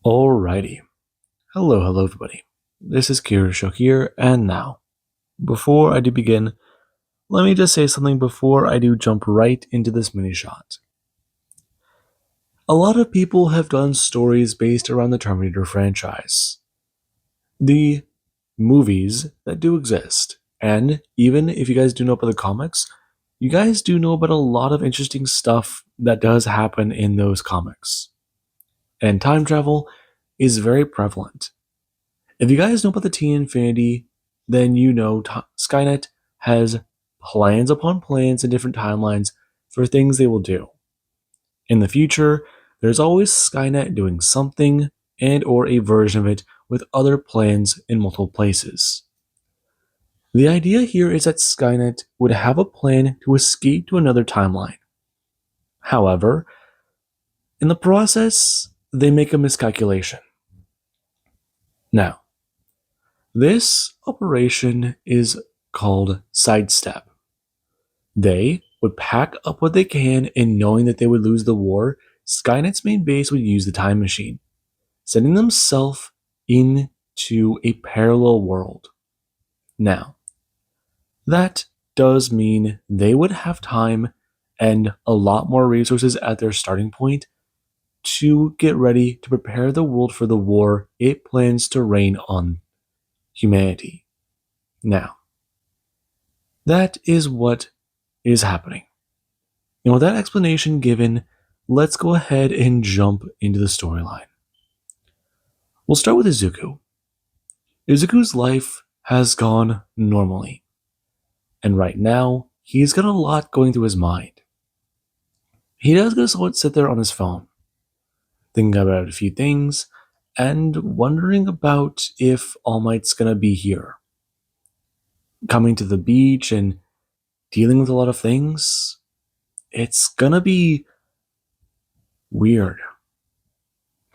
Alrighty. Hello everybody. This is Minishot here, and now, before I do begin, let me just say something before I do jump right into this mini shot. A lot of people have done stories based around the Terminator franchise. The movies that do exist, and even if you guys do know about the comics, you guys do know about a lot of interesting stuff that does happen in those comics. And time travel is very prevalent. If you guys know about the T Infinity, then you know Skynet has plans upon plans and different timelines for things they will do. In the future, there's always Skynet doing something and or a version of it with other plans in multiple places. The idea here is that Skynet would have a plan to escape to another timeline. However, in the process, they make a miscalculation. Now, this operation is called sidestep. They would pack up what they can, and knowing that they would lose the war, Skynet's main base would use the time machine, sending themselves into a parallel world. Now, that does mean they would have time and a lot more resources at their starting point to get ready to prepare the world for the war it plans to rain on humanity. Now, that is what is happening. And with that explanation given, let's go ahead and jump into the storyline. We'll start with Izuku. Izuku's life has gone normally, and right now, he's got a lot going through his mind. He does just sit there on his phone, thinking about a few things, and wondering about if All Might's gonna be here. Coming to the beach and dealing with a lot of things, it's gonna be weird.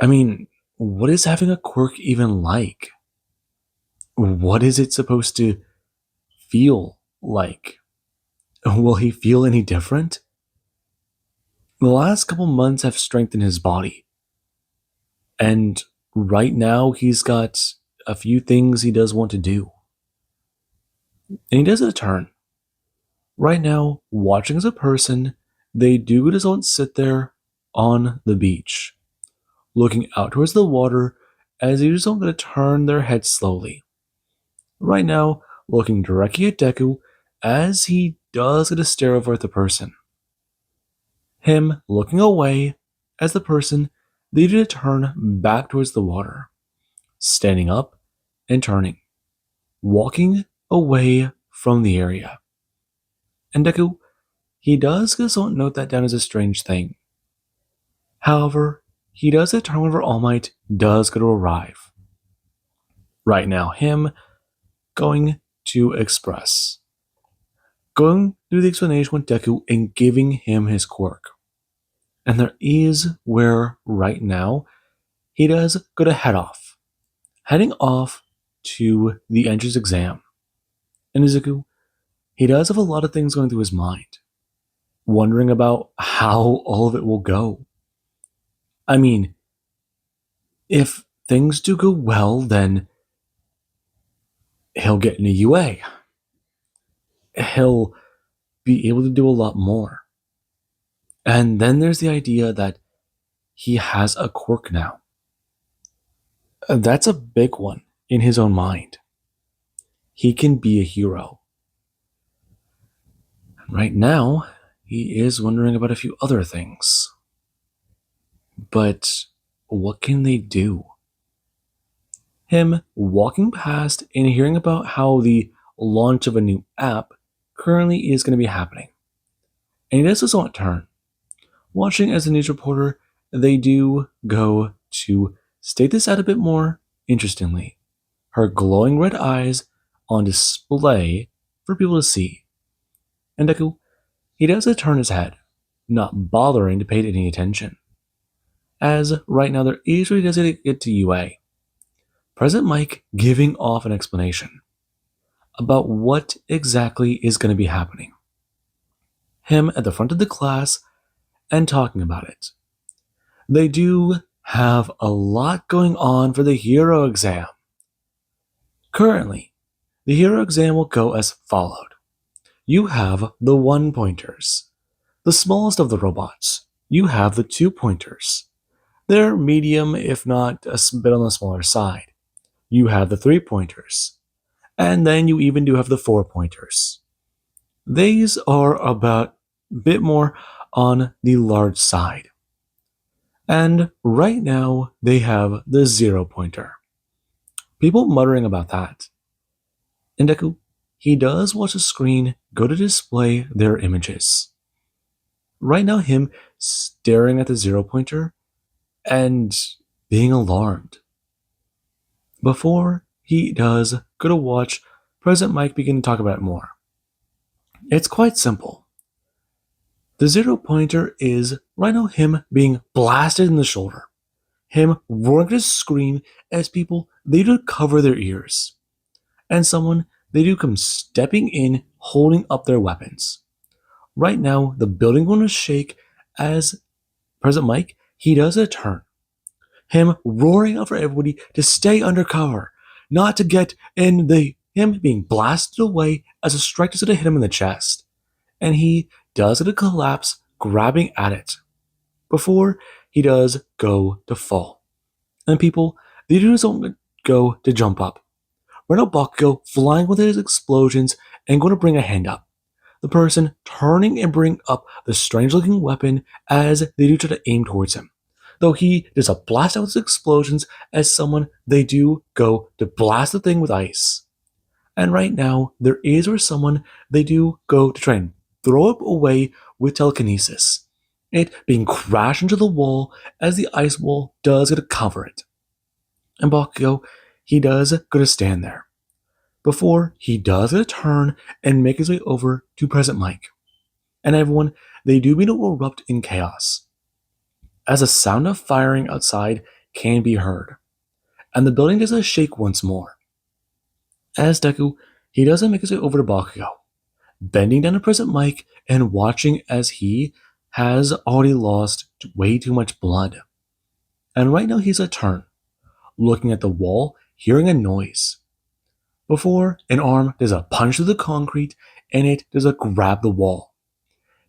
I mean, what is having a quirk even like? What is it supposed to feel like? Will he feel any different? The last couple months have strengthened his body. And right now, he's got a few things he does want to do. And he does it a turn. Right now, watching as a person, they do just want to sit there on the beach, looking out towards the water as they just don't going to turn their head slowly. Right now, looking directly at Deku as he does get to stare over at the person. Him looking away as the person, they did a turn back towards the water, standing up and turning, walking away from the area. And Deku, he does just don't note that down as a strange thing. However, he does a turn whenever All Might does go to arrive. Right now, him going to express. Going through the explanation with Deku and giving him his quirk. And there is where, right now, he does go to head off. Heading off to the entrance exam. And Izuku, he does have a lot of things going through his mind. Wondering about how all of it will go. I mean, if things do go well, then he'll get into UA. He'll be able to do a lot more. And then there's the idea that he has a quirk now. That's a big one in his own mind. He can be a hero. Right now, he is wondering about a few other things. But what can they do? Him walking past and hearing about how the launch of a new app currently is going to be happening. And he does this on a turn. Watching as a news reporter, they do go to state this out a bit more interestingly. Her glowing red eyes on display for people to see. And Deku, he does turn his head, not bothering to pay any attention. As right now there is where he does get to UA. President Mike giving off an explanation about what exactly is going to be happening. Him at the front of the class and talking about it. They do have a lot going on for the hero exam. Currently, the hero exam will go as followed. You have the 1-pointers, the smallest of the robots. You have the 2-pointers. They're medium, if not a bit on the smaller side. You have the 3-pointers. And then you even do have the 4-pointers. These are about a bit more on the large side. And right now, they have the 0-pointer. People muttering about that. And Deku, he does watch the screen go to display their images. Right now, him staring at the 0-pointer and being alarmed. Before he does go to watch President Mike begin to talk about it more. It's quite simple. The 0-pointer is right now him being blasted in the shoulder. Him roaring to scream as people, they do cover their ears. And someone, they do come stepping in, holding up their weapons. Right now, the building going to shake as President Mike, he does a turn. Him roaring out for everybody to stay under cover, not to get in him being blasted away as a strike is going to hit him in the chest. And he does get a collapse, grabbing at it. Before he does go to fall. And people, they do don't go to jump up. Right now, Bakugo flying with his explosions and going to bring a hand up. The person turning and bring up the strange looking weapon as they do try to aim towards him. Though he does a blast out with his explosions as someone, they do go to blast the thing with ice. And right now, there is where someone, they do go to try and throw it away with telekinesis. It being crashed into the wall as the ice wall does get to cover it. And Bakugo, he does go to stand there. Before he does get a turn and make his way over to President Mike. And everyone, they do begin to erupt in chaos. As a sound of firing outside can be heard. And the building does a shake once more. As Deku, he doesn't make his way over to Bakugo, bending down to President Mike and watching as he has already lost way too much blood. And right now he's a turn, looking at the wall, hearing a noise. Before an arm does a punch through the concrete and it does a grab the wall.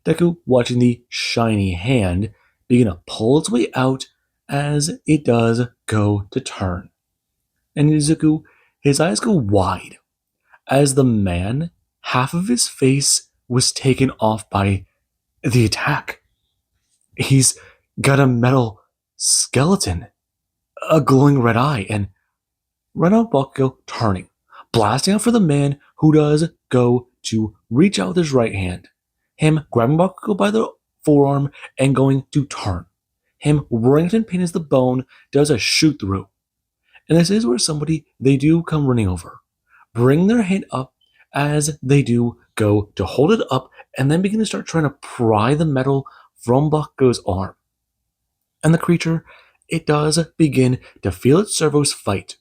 Deku watching the shiny hand begin to pull its way out as it does go to turn. And Izuku, his eyes go wide as the man, half of his face was taken off by the attack. He's got a metal skeleton, a glowing red eye, and right now Bakugo turning, blasting out for the man who does go to reach out with his right hand. Him grabbing Bakugo by the forearm and going to turn. Him roaring in pain as the bone does a shoot through. And this is where somebody, they do come running over, bring their hand up as they do go to hold it up and then begin to start trying to pry the metal from Bakugo's arm. And the creature, it does begin to feel its servos fight.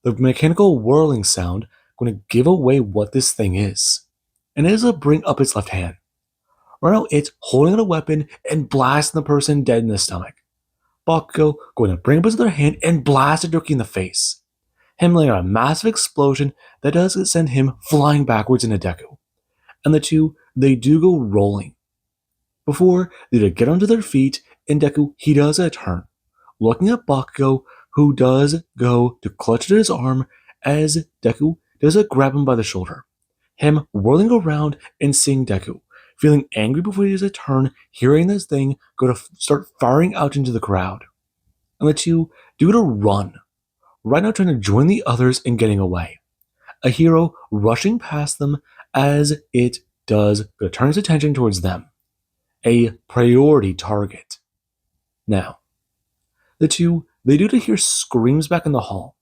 The mechanical whirling sound going to give away what this thing is. And it is to bring up its left hand. Right now, it's holding a weapon and blasting the person dead in the stomach. Bakugo going to bring up his other hand and blast it directly in the face. Him laying on a massive explosion that does send him flying backwards into Deku. And the two, they do go rolling. Before they get onto their feet, and Deku, he does a turn, looking at Bakugo, who does go to clutch at his arm as Deku does grab him by the shoulder. Him whirling around and seeing Deku, feeling angry before he does a turn, hearing this thing go to start firing out into the crowd. And the two do to run, right now trying to join the others in getting away. A hero rushing past them as it does turn its attention towards them. A priority target. Now, the two, they do to hear screams back in the hall.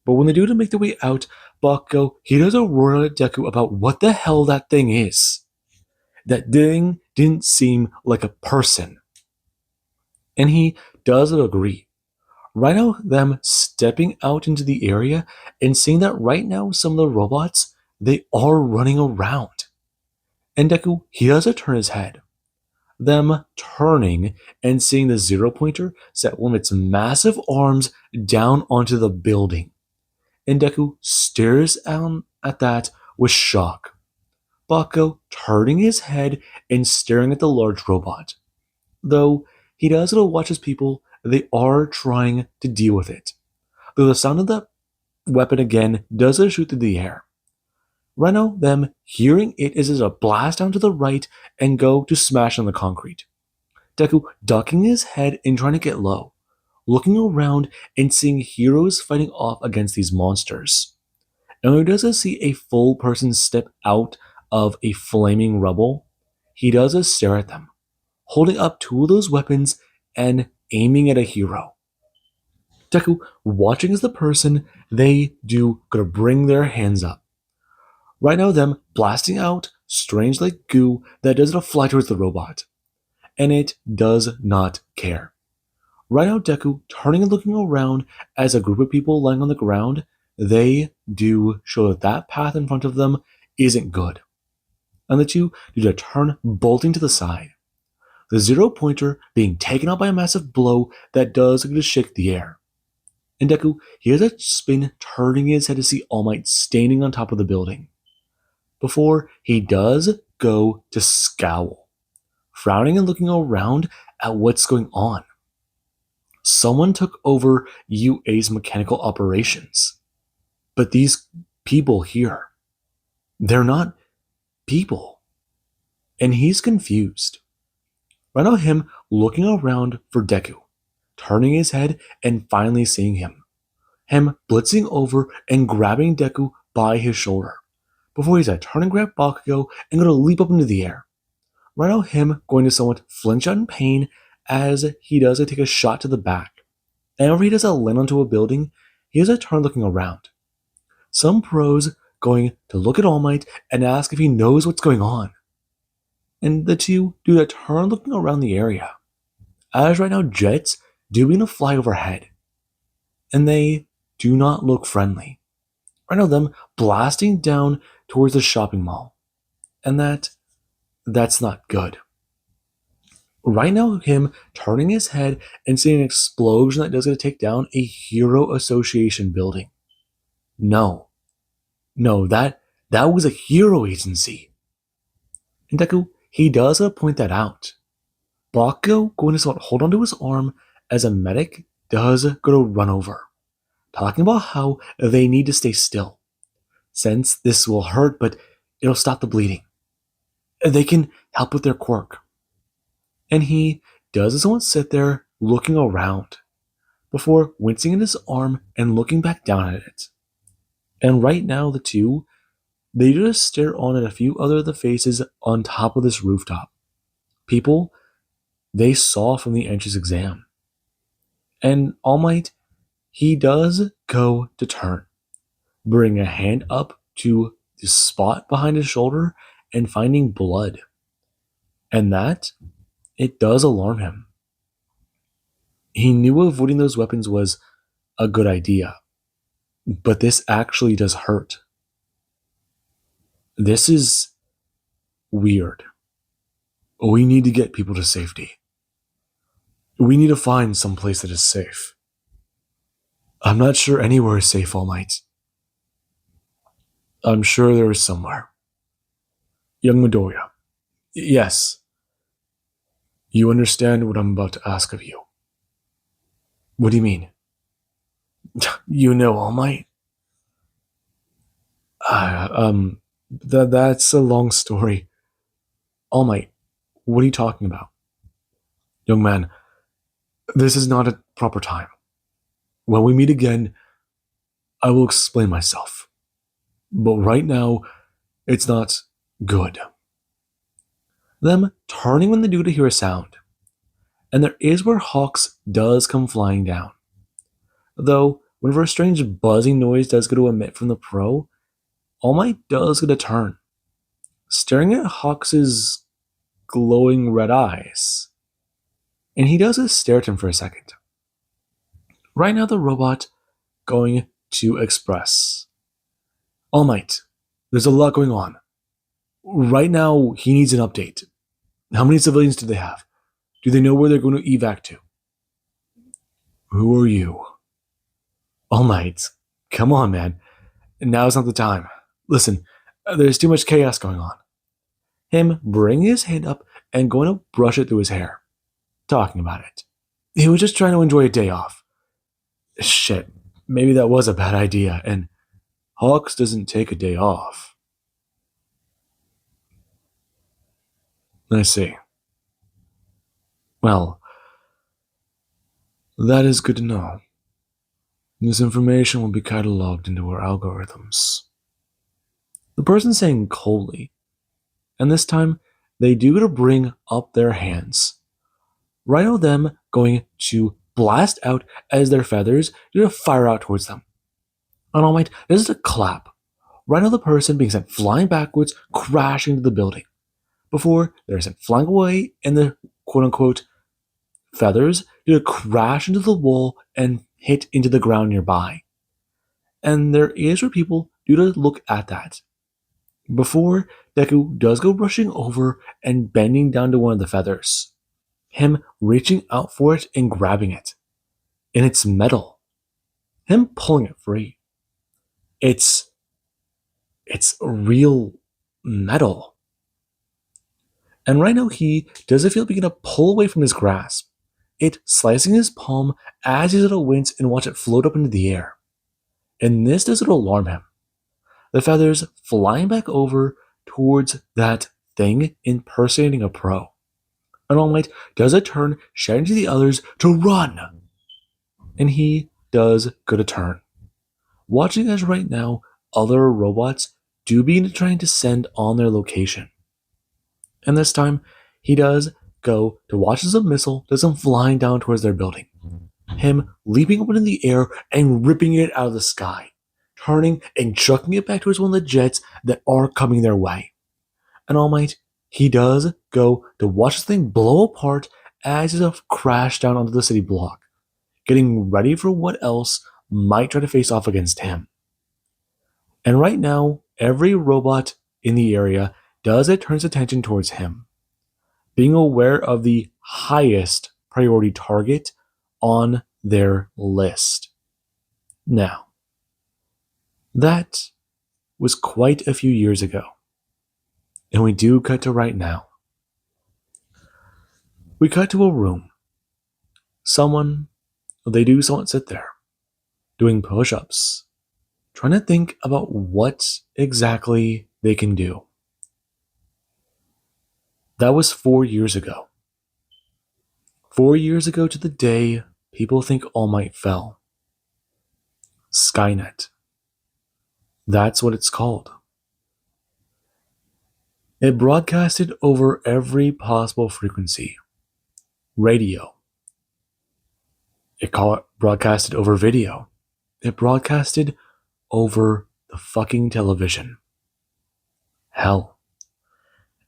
But when they do to make their way out, Bakugo, he does a roar at Deku about what the hell that thing is. That thing didn't seem like a person. And he does agree. Right now, them stepping out into the area and seeing that right now some of the robots, they are running around. And Deku, he does turn his head. them turning and seeing the zero pointer set one of its massive arms down onto the building. And Deku stares down at that with shock. Bakugo turning his head and staring at the large robot. Though he does to watch his people, they are trying to deal with it. Though the sound of the weapon again does shoot through the air. Reno, them hearing it is a blast down to the right and go to smash on the concrete. Deku ducking his head and trying to get low, looking around and seeing heroes fighting off against these monsters. And when he does see a full person step out of a flaming rubble, he does stare at them, holding up two of those weapons and aiming at a hero. Deku, watching as the person, they do gonna bring their hands up. Right now, them blasting out strange like goo that does not fly towards the robot. And it does not care. Right now, Deku turning and looking around as a group of people lying on the ground, they do show that that path in front of them isn't good. And the two do to turn bolting to the side. The zero pointer being taken out by a massive blow that does just shake the air. And Deku hears a spin turning his head to see All Might standing on top of the building. Before he does go to scowl, frowning and looking around at what's going on. Someone took over UA's mechanical operations. But these people here, they're not people. And he's confused. Right now, him looking around for Deku, turning his head and finally seeing him. Him blitzing over and grabbing Deku by his shoulder. Before he's at turn and grab Bakugo and going to leap up into the air. Right now, him going to somewhat flinch out in pain as he does take a shot to the back. And whenever he does land onto a building, he has a turn looking around. Some pros going to look at All Might and ask if he knows what's going on. And the two do a turn looking around the area. As right now, jets do begin to fly overhead. And they do not look friendly. Right now, them blasting down towards the shopping mall. And that's not good. Right now, him turning his head and seeing an explosion that does going to take down a Hero Association building. No, that was a hero agency. And Deku, he does point that out. Bakugo going to hold onto his arm as a medic does go to run over, talking about how they need to stay still, since this will hurt, but it'll stop the bleeding. They can help with their quirk. And he does somewhat sit there looking around before wincing in his arm and looking back down at it. And right now, the two, they just stare on at a few other of the faces on top of this rooftop. People they saw from the entrance exam. And All Might, he does go to turn, bring a hand up to the spot behind his shoulder and finding blood. And that, it does alarm him. He knew avoiding those weapons was a good idea, but this actually does hurt. This is weird. We need to get people to safety. We need to find some place that is safe. I'm not sure anywhere is safe, All Might. I'm sure there is somewhere. Young Midoriya. Yes. You understand what I'm about to ask of you. What do you mean? You know All Might? That's a long story. All Might, what are you talking about? Young man, this is not a proper time. When we meet again, I will explain myself. But right now, it's not good. Them turning when they do to hear a sound. And there is where Hawks does come flying down. Though, whenever a strange buzzing noise does go to emit from the pro, All Might does get a turn, staring at Hawks' glowing red eyes. And he does stare at him for a second. Right now, the robot going to express. All Might, there's a lot going on. Right now, he needs an update. How many civilians do they have? Do they know where they're going to evac to? Who are you? All Might. Come on, man. Now's not the time. Listen, there's too much chaos going on. Him bringing his hand up and going to brush it through his hair. Talking about it. He was just trying to enjoy a day off. Shit, maybe that was a bad idea, and Hawks doesn't take a day off. I see. Well, that is good to know. This information will be cataloged into our algorithms. The person saying coldly, and this time they do to bring up their hands. Right of them going to blast out as their feathers do to fire out towards them. And All Might does a clap. Right of the person being sent flying backwards, crashing into the building. Before they're sent flying away and the quote-unquote feathers do to crash into the wall and hit into the ground nearby. And there is where people do to look at that. Before, Deku does go rushing over and bending down to one of the feathers. Him reaching out for it and grabbing it. And it's metal. Him pulling it free. It's real metal. And right now he doesn't feel begin to pull away from his grasp. It slicing his palm as he's at a wince and watch it float up into the air. And this doesn't alarm him. The feathers flying back over towards that thing impersonating a pro. And All Might does a turn, shouting to the others to run. And he does go a turn. Watching as right now other robots do begin trying to descend on their location. And this time, he does go to watch as a missile does come flying down towards their building. Him leaping up into the air and ripping it out of the sky, turning and chucking it back towards one of the jets that are coming their way. And All Might, he does go to watch this thing blow apart as it crashes down onto the city block, getting ready for what else might try to face off against him. And right now, every robot in the area does it turns attention towards him, being aware of the highest priority target on their list. Now, that was quite a few years ago, and we do cut to right now. We cut to a room. Someone sit there, doing push-ups, trying to think about what exactly they can do. That was 4 years ago. 4 years ago to the day people think All Might fell. Skynet. That's what it's called. It broadcasted over every possible frequency. Radio. It broadcasted over video. It broadcasted over the fucking television. Hell.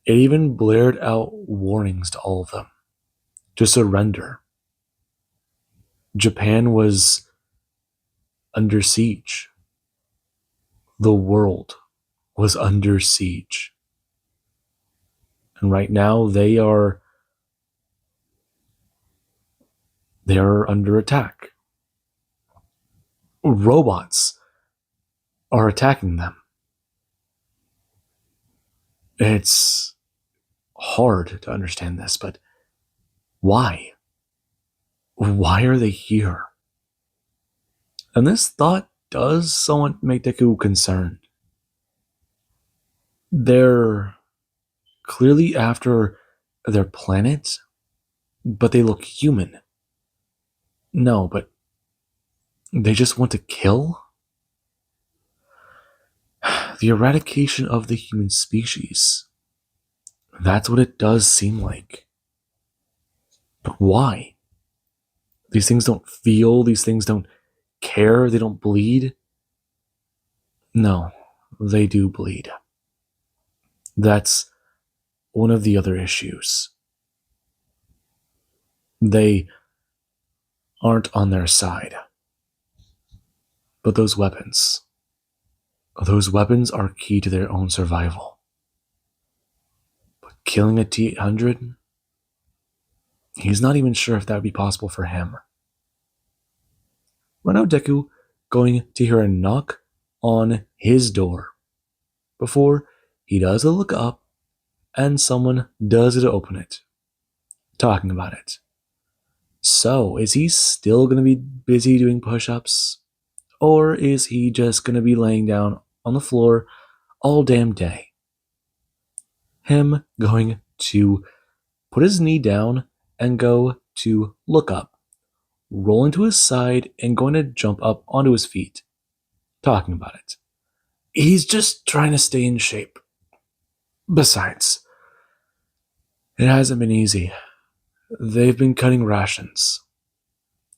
It even blared out warnings to all of them to surrender. Japan was under siege. The world was under siege. And right now they are under attack. Robots are attacking them. It's hard to understand this, but why? Why are they here? And this thought does somewhat make Deku concerned. They're clearly after their planet, but they look human. No, but they just want to kill? The eradication of the human species. That's what it does seem like. But why? These things don't feel, these things don't care, they don't bleed. No, they do bleed. That's one of the other issues. They aren't on their side. But those weapons are key to their own survival. But Killing a T-800? He's not even sure if that would be possible for him. Right now, Deku going to hear a knock on his door. Before he does a look up, and someone does it to open it, talking about it. So, is he still going to be busy doing push-ups? Or is he just going to be laying down on the floor all damn day? Him going to put his knee down and go to look up, rolling to his side and going to jump up onto his feet, talking about it. He's just trying to stay in shape. Besides, it hasn't been easy. They've been cutting rations.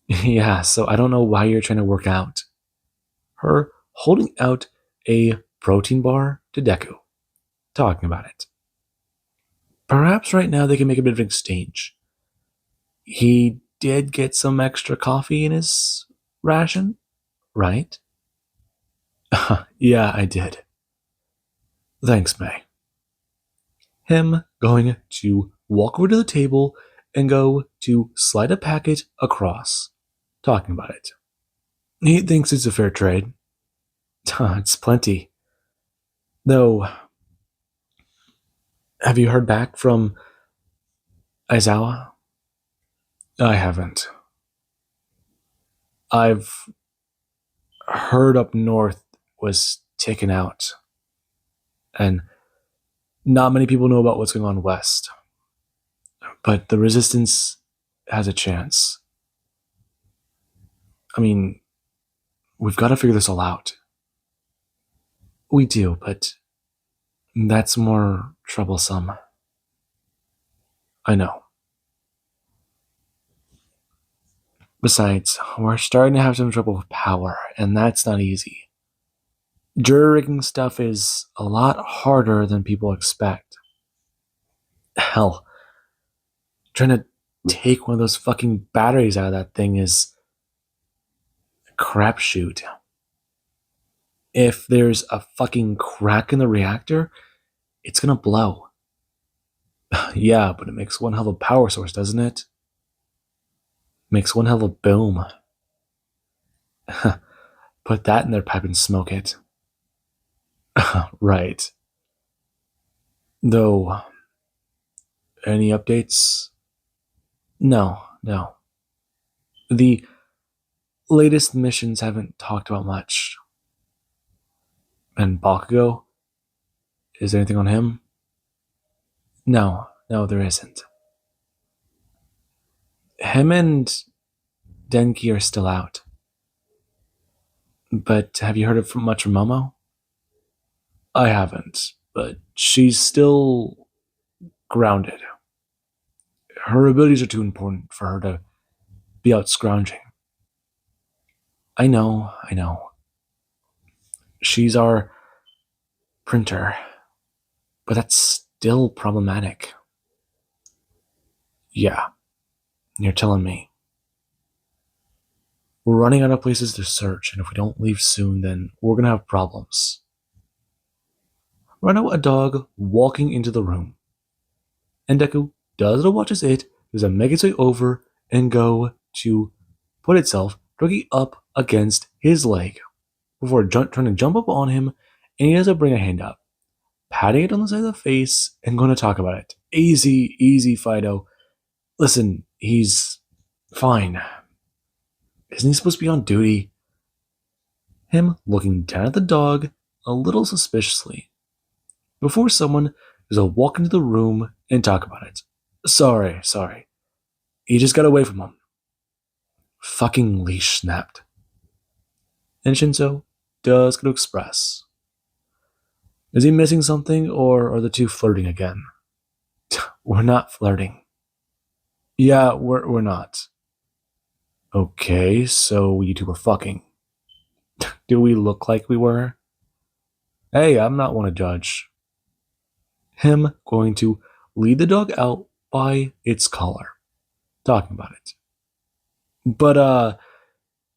Yeah, so I don't know why you're trying to work out. Her holding out a protein bar to Deku, talking about it. Perhaps right now they can make a bit of an exchange. He did get some extra coffee in his ration, right? Yeah, I did. Thanks, May. Him going to walk over to the table and go to slide a packet across, talking about it. He thinks it's a fair trade. It's plenty. Though, have you heard back from Aizawa? I haven't. I've heard up north was taken out, and not many people know about what's going on west. But the resistance has a chance. I mean, we've got to figure this all out. We do, but that's more troublesome. I know. Besides, we're starting to have some trouble with power, and that's not easy. Jury rigging stuff is a lot harder than people expect. Hell, trying to take one of those fucking batteries out of that thing is a crapshoot. If there's a fucking crack in the reactor, it's gonna blow. Yeah, but it makes one hell of a power source, doesn't it? Makes one hell of a boom. Put that in their pipe and smoke it. Right. Though, any updates? No. The latest missions haven't talked about much. And Bakugo? Is there anything on him? No, there isn't. Him and Denki are still out. But have you heard much from Momo? I haven't, but she's still grounded. Her abilities are too important for her to be out scrounging. I know. She's our printer, but that's still problematic. Yeah, you're telling me. We're running out of places to search, and if we don't leave soon, then we're gonna have problems. Right now, a dog walking into the room. And Deku does what watches it, does make its way over and go to put itself directly up against his leg before trying to jump up on him, and he does bring a hand up, patting it on the side of the face and going to talk about it. Easy, Fido. Listen, he's fine. Isn't he supposed to be on duty? Him looking down at the dog a little suspiciously before someone is to walk into the room and talk about it. Sorry. He just got away from him. Fucking leash snapped. And Shinso does go to express. Is he missing something, or are the two flirting again? We're not flirting. Yeah, we're not. Okay, so you two were fucking. Do we look like we were? Hey, I'm not one to judge. Him going to lead the dog out by its collar, talking about it. But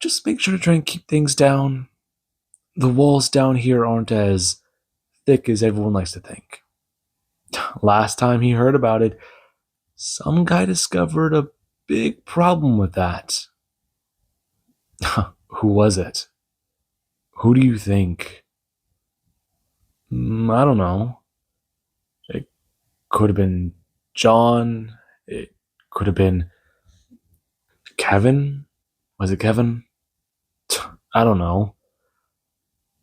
just make sure to try and keep things down. The walls down here aren't as thick as everyone likes to think. Last time he heard about it, some guy discovered a big problem with that. Who was it? Who do you think? I don't know. It could have been John. It could have been Kevin. Was it Kevin? I don't know.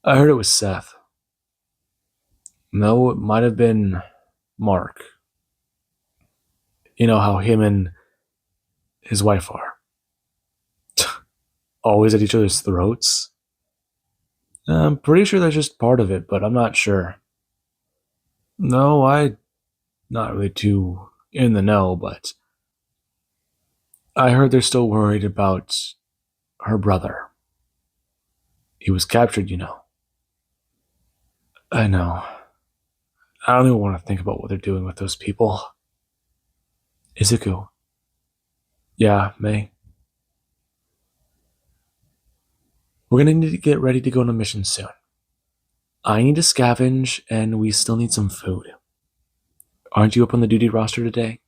I heard it was Seth. No, it might have been Mark. You know how him and his wife are. Always at each other's throats. I'm pretty sure that's just part of it, but I'm not sure. No, I'm not really too in the know, but I heard they're still worried about her brother. He was captured, you know. I know. I don't even want to think about what they're doing with those people. Izuku. Yeah, May. We're gonna need to get ready to go on a mission soon. I need to scavenge, and we still need some food. Aren't you up on the duty roster today?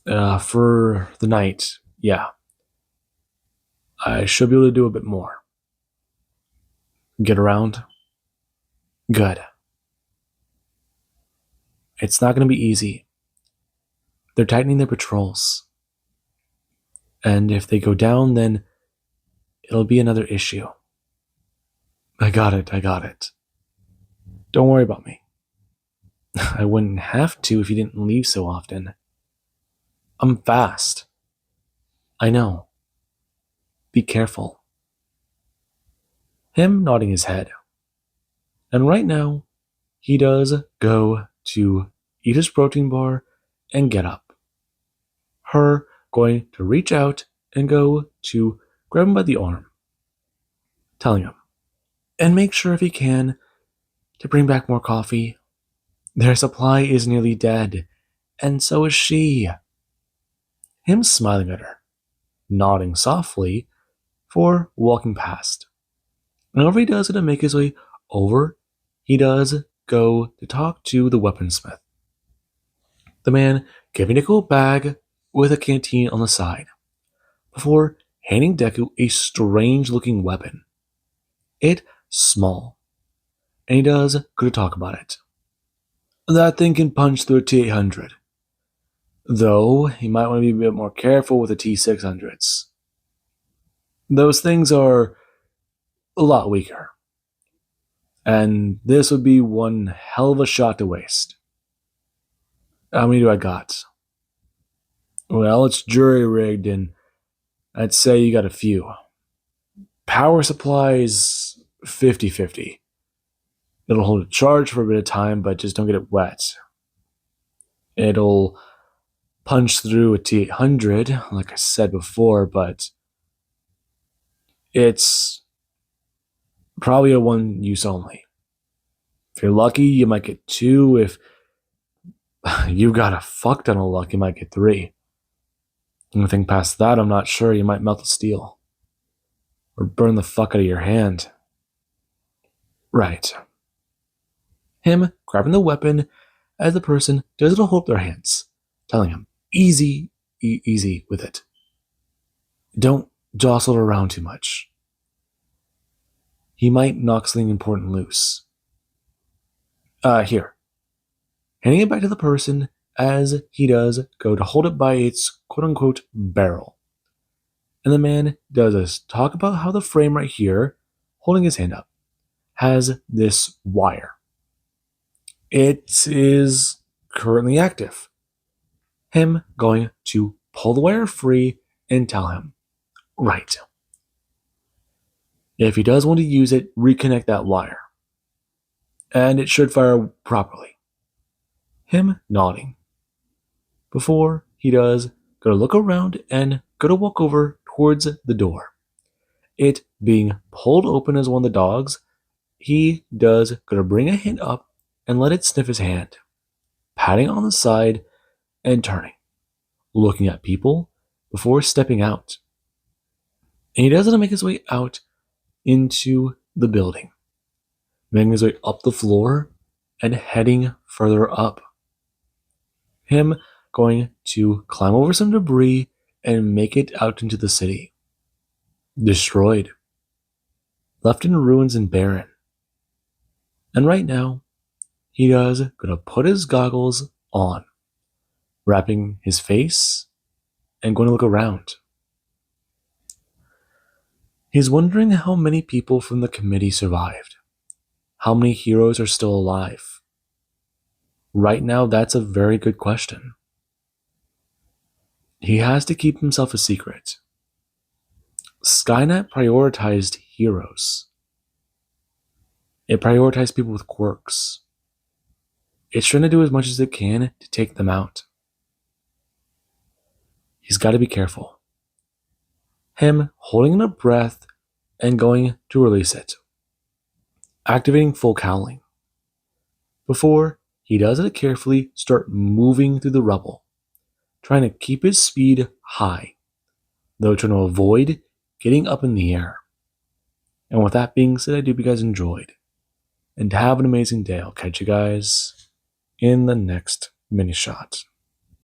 For the night, yeah. I should be able to do a bit more. Get around? Good. It's not going to be easy. They're tightening their patrols. And if they go down, then it'll be another issue. I got it. Don't worry about me. I wouldn't have to if you didn't leave so often. I'm fast. I know. Be careful. Him nodding his head. And right now, he does go to eat his protein bar and get up. Her going to reach out and go to grab him by the arm, telling him, and make sure if he can to bring back more coffee. Their supply is nearly dead, and so is she. Him smiling at her, nodding softly for walking past. And whenever he does it to make his way over, he does go to talk to the weaponsmith. The man giving Deku a bag with a canteen on the side, before handing Deku a strange-looking weapon. It's small, and he does go to talk about it. That thing can punch through a T-800. Though, you might want to be a bit more careful with the T-600s. Those things are a lot weaker. And this would be one hell of a shot to waste. How many do I got? Well, it's jury-rigged, and I'd say you got a few. Power supply's 50-50. It'll hold a charge for a bit of time, but just don't get it wet. It'll punch through a T-800, like I said before, but it's probably a one use only. If you're lucky, you might get 2. If you've got a fuck ton of luck, you might get 3. Anything past that, I'm not sure. You might melt the steel. Or burn the fuck out of your hand. Right. Him grabbing the weapon as the person does not hold their hands, telling him, easy with it. Don't jostle it around too much. He might knock something important loose. Here. Handing it back to the person as he does go to hold it by its quote-unquote barrel. And the man does talk about how the frame right here, holding his hand up, has this wire. It is currently active. Him going to pull the wire free and tell him, right. If he does want to use it, reconnect that wire. And it should fire properly. Him nodding. Before he does go to look around and go to walk over towards the door. It being pulled open as one of the dogs, he does go to bring a hand up and let it sniff his hand, patting on the side and turning, looking at people before stepping out. And he does it to make his way out into the building, making his way up the floor and heading further up. Him going to climb over some debris and make it out into the city. Destroyed. Left in ruins and barren. And right now, he is gonna put his goggles on, wrapping his face and going to look around. He's wondering how many people from the committee survived. How many heroes are still alive? Right now, that's a very good question. He has to keep himself a secret. Skynet prioritized heroes. It prioritized people with quirks. It's trying to do as much as it can to take them out. He's got to be careful. Him holding in a breath and going to release it. Activating full cowling. Before he does it carefully, start moving through the rubble, trying to keep his speed high, though trying to avoid getting up in the air. And with that being said, I do hope you guys enjoyed. And have an amazing day. I'll catch you guys in the next mini shot.